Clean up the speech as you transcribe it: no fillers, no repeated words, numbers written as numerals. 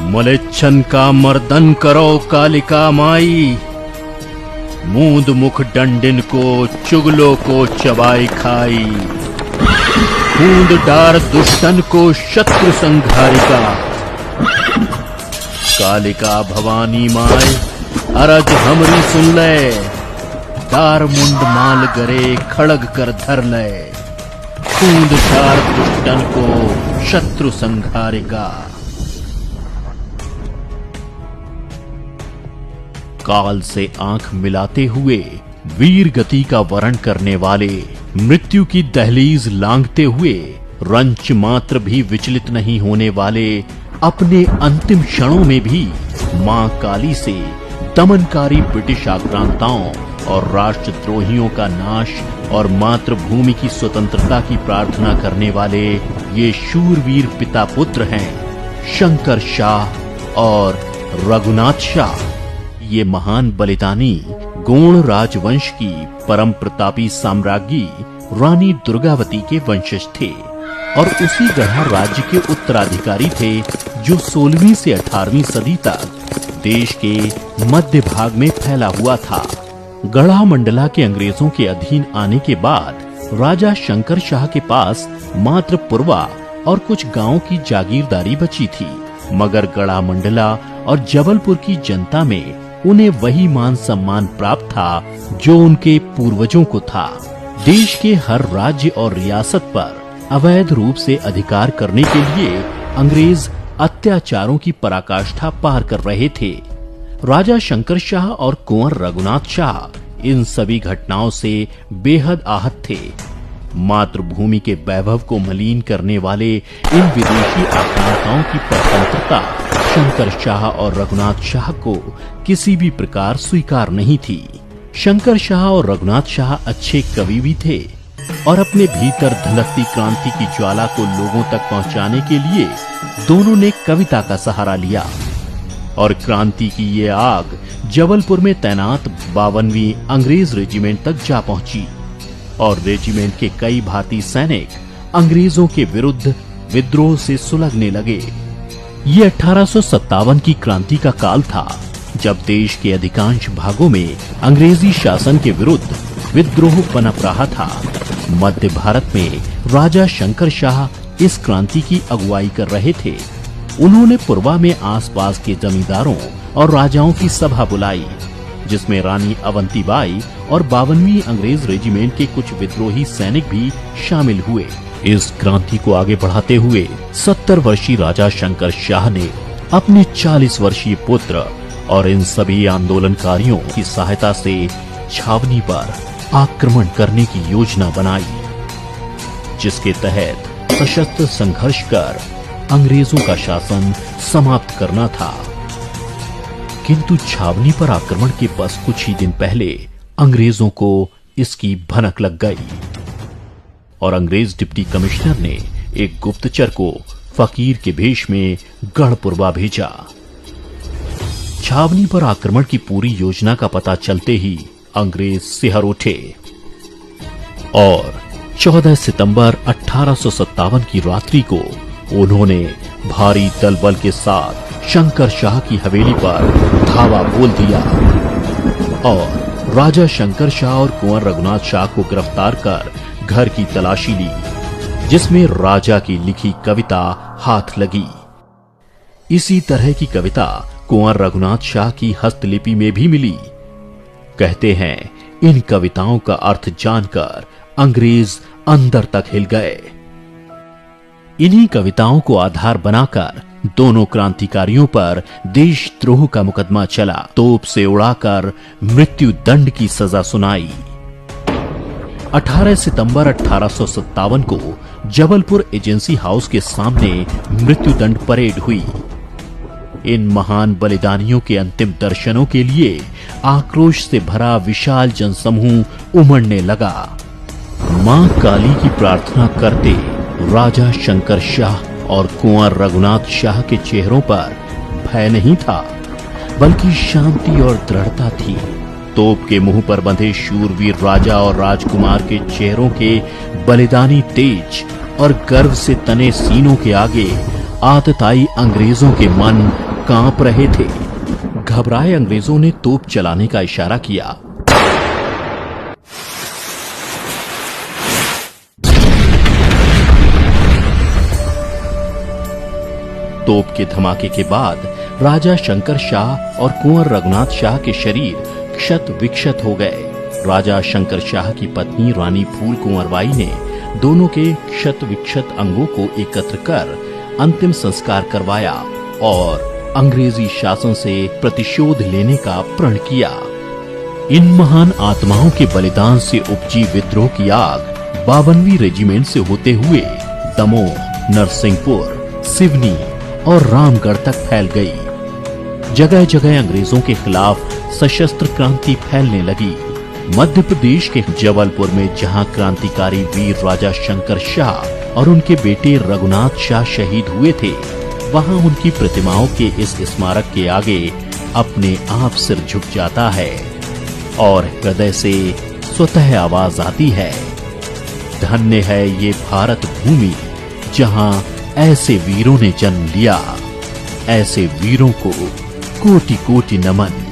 मलेच्छन का मर्दन करो कालिका माई, मूंद मुख डंडिन को चुगलों को चबाई खाई। खूंद डार दुष्टन को शत्रु संघारिका, कालिका भवानी माय अरज हमरी सुन ले। दार मुंड माल गरे खड़ग कर धर ले, खूंद डार दुष्टन को शत्रु संघारिका। काल से आंख मिलाते हुए वीर गति का वर्ण करने वाले, मृत्यु की दहलीज लांघते हुए रंच मात्र भी विचलित नहीं होने वाले, अपने अंतिम क्षणों में भी मां काली से दमनकारी ब्रिटिश आक्रांताओं और राष्ट्रद्रोहियों का नाश और मातृभूमि की स्वतंत्रता की प्रार्थना करने वाले ये शूरवीर पिता पुत्र हैं शंकर शाह और रघुनाथ शाह। ये महान बलिदानी गोंड राजवंश की परम प्रतापी साम्राज्ञी रानी दुर्गावती के वंशज थे और उसी गढ़ा राज्य के उत्तराधिकारी थे जो 16वीं से 18वीं सदी तक देश के मध्य भाग में फैला हुआ था। गढ़ा मंडला के अंग्रेजों के अधीन आने के बाद राजा शंकर शाह के पास मात्र पुरवा और कुछ गांवों की जागीरदारी बची थी, मगर गढ़ा मंडला और जबलपुर की जनता में उन्हें वही मान सम्मान प्राप्त था जो उनके पूर्वजों को था। देश के हर राज्य और रियासत पर अवैध रूप से अधिकार करने के लिए अंग्रेज अत्याचारों की पराकाष्ठा पार कर रहे थे। राजा शंकर शाह और कुंवर रघुनाथ शाह इन सभी घटनाओं से बेहद आहत थे। मातृभूमि के वैभव को मलिन करने वाले इन विदेशी आक्रांताओं की परतंत्रता शंकर शाह और रघुनाथ शाह को किसी भी प्रकार स्वीकार नहीं थी। शंकर शाह और रघुनाथ शाह अच्छे कवि भी थे और अपने भीतर धधकती क्रांति की ज्वाला को लोगों तक पहुंचाने के लिए दोनों ने कविता का सहारा लिया और क्रांति की ये आग जबलपुर में तैनात 52वीं अंग्रेज रेजिमेंट तक जा पहुंची और रेजिमेंट के कई भारतीय सैनिक अंग्रेजों के विरुद्ध विद्रोह से सुलगने लगे। ये 1857 की क्रांति का काल था जब देश के अधिकांश भागों में अंग्रेजी शासन के विरुद्ध विद्रोह पनप रहा था। मध्य भारत में राजा शंकर शाह इस क्रांति की अगुवाई कर रहे थे। उन्होंने पुरवा में आसपास के जमींदारों और राजाओं की सभा बुलाई जिसमें रानी अवंतीबाई और 52वीं अंग्रेज रेजिमेंट के कुछ विद्रोही सैनिक भी शामिल हुए। इस क्रांति को आगे बढ़ाते हुए 70 वर्षीय राजा शंकर शाह ने अपने 40 वर्षीय पुत्र और इन सभी आंदोलनकारियों की सहायता से छावनी पर आक्रमण करने की योजना बनाई, जिसके तहत सशस्त्र संघर्ष कर अंग्रेजों का शासन समाप्त करना था। किंतु छावनी पर आक्रमण के बस कुछ ही दिन पहले अंग्रेजों को इसकी भनक लग गई और अंग्रेज डिप्टी कमिश्नर ने एक गुप्तचर को फकीर के भेष में गढ़पुरवा भेजा। छावनी पर आक्रमण की पूरी योजना का पता चलते ही अंग्रेज सिहर उठे और 14 सितंबर 1857 की रात्रि को उन्होंने भारी दलबल के साथ शंकर शाह की हवेली पर धावा बोल दिया और राजा शंकर शाह और कुंवर रघुनाथ शाह को गिरफ्तार कर घर की तलाशी ली, जिसमें राजा की लिखी कविता हाथ लगी। इसी तरह की कविता कुंवर रघुनाथ शाह की हस्तलिपि में भी मिली। कहते हैं इन कविताओं का अर्थ जानकर अंग्रेज अंदर तक हिल गए। इन्हीं कविताओं को आधार बनाकर दोनों क्रांतिकारियों पर देशद्रोह का मुकदमा चला, तोप से उड़ाकर मृत्यु दंड की सजा सुनाई। 18 सितंबर 1857 को जबलपुर एजेंसी हाउस के सामने मृत्युदंड परेड हुई। इन महान बलिदानियों के अंतिम दर्शनों के लिए आक्रोश से भरा विशाल जनसमूह उमड़ने लगा। मां काली की प्रार्थना करते राजा शंकर शाह और कुंवर रघुनाथ शाह के चेहरों पर भय नहीं था, बल्कि शांति और दृढ़ता थी। तोप के मुंह पर बंधे शूरवीर राजा और राजकुमार के चेहरों के बलिदानी तेज और गर्व से तने सीनों के आगे आतताई अंग्रेजों के मन कांप रहे थे। घबराए अंग्रेजों ने तोप चलाने का इशारा किया। तोप के धमाके के बाद राजा शंकर शाह और कुंवर रघुनाथ शाह के शरीर क्षत विक्षत हो गए। राजा शंकर शाह की पत्नी रानी फूल कुंवरबाई ने दोनों के क्षत विक्षत अंगों को एकत्र कर अंतिम संस्कार करवाया और अंग्रेजी शासन से प्रतिशोध लेने का प्रण किया। इन महान आत्माओं के बलिदान से उपजी विद्रोह की आग 52वीं रेजिमेंट से होते हुए दमोह, नरसिंहपुर, सिवनी और रामगढ़ तक फैल गई। जगह जगह अंग्रेजों के खिलाफ सशस्त्र क्रांति फैलने लगी। मध्य प्रदेश के जबलपुर में जहां क्रांतिकारी वीर राजा शंकर शाह और उनके बेटे रघुनाथ शाह शहीद हुए थे, वहां उनकी प्रतिमाओं के इस स्मारक के आगे अपने आप सिर झुक जाता है और हृदय से स्वतः आवाज आती है, धन्य है ये भारत भूमि जहां ऐसे वीरों ने जन्म लिया। ऐसे वीरों को कोटि कोटि नमन।